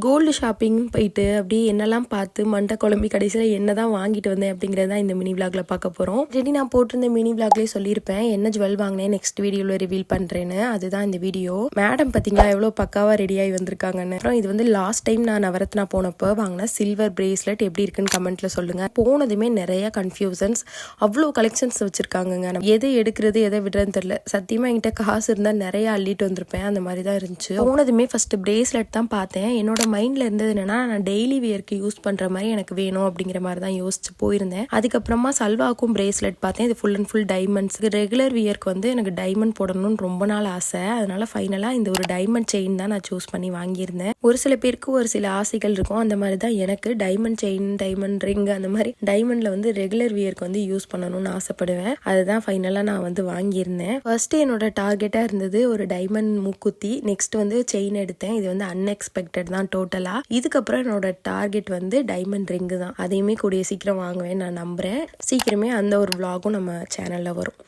Gold shopping போயிட்டு அப்படி என்னெல்லாம் பார்த்து மண்டை குழம்பி கடைசியில் என்ன தான் வாங்கிட்டு வந்தேன் அப்படிங்கிறது தான் இந்த மினி விளாக்ல பார்க்க போகிறோம். ஆல்ரெடி நான் போட்டிருந்த மினி விளாக்லேயே சொல்லியிருப்பேன் என்ன ஜுவல் வாங்கினேன் நெக்ஸ்ட் வீடியோவில் ரிவீல் பண்ணுறேன்னு. அதுதான் இந்த வீடியோ. மேடம் பார்த்தீங்களா எவ்வளோ பக்காவாக ரெடியாகி வந்திருக்காங்கன்னு. அப்புறம் இது வந்து லாஸ்ட் டைம் நான் நவரத்னா போனப்போ வாங்கின சில்வர் பிரேஸ்லெட் எப்படி இருக்குன்னு கமெண்ட்ல சொல்லுங்கள். போனதுமே நிறைய கன்ஃபியூசன்ஸ், அவ்வளோ கலெக்ஷன்ஸ் வச்சுருக்காங்கங்க. எதை எடுக்கிறது எதை விடுறதுன்னு தெரியல. சத்தியமாக என்கிட்ட காசு இருந்தால் நிறைய அள்ளிட்டு வந்திருப்பேன். அந்த மாதிரி தான் இருந்துச்சு. போனதுமே ஃபர்ஸ்ட் பிரேஸ்லெட் தான் பார்த்தேன். என்னோட மைண்டில் இருந்தது என்னன்னா நான் டெய்லி வியர்க்கு யூஸ் பண்ணுற மாதிரி எனக்கு வேணும் அப்படிங்கிற மாதிரி தான் யோசிச்சு போயிருந்தேன். அதுக்கப்புறமா சல்வாக்கும் பிரேஸ்லெட் பார்த்தேன். இது full and full diamonds. Regular வியர்க்கு வந்து எனக்கு டைமண்ட் போடணும்னு ரொம்ப நாள் ஆசை. அதனால ஃபைனலாக இந்த ஒரு டைமண்ட் செயின் தான் நான் சூஸ் பண்ணி வாங்கியிருந்தேன். ஒரு சில பேருக்கு ஒரு சில ஆசைகள் இருக்கும். அந்த மாதிரி தான் எனக்கு டைமண்ட் செயின், டைமண்ட் ரிங், அந்த மாதிரி டைமண்ட்ல வந்து ரெகுலர் வியர்க்கு வந்து யூஸ் பண்ணணும்னு ஆசைப்படுவேன். அதுதான் ஃபைனலாக நான் வந்து வாங்கியிருந்தேன். ஃபர்ஸ்ட் என்னோட டார்கெட்டாக இருந்தது ஒரு டைமண்ட் மூக்குத்தி. நெக்ஸ்ட் வந்து செயின் எடுத்தேன். இது வந்து அன்எக்ஸ்பெக்டட் தான் டோட்டலா. இதுக்கப்புறம் என்னோட டார்கெட் வந்து டைமண்ட் ரிங்கு தான். அதையுமே கூடிய சீக்கிரம் வாங்குவேன் நான் நம்புறேன். சீக்கிரமே அந்த ஒரு விளாகும் நம்ம சேனல்ல வரும்.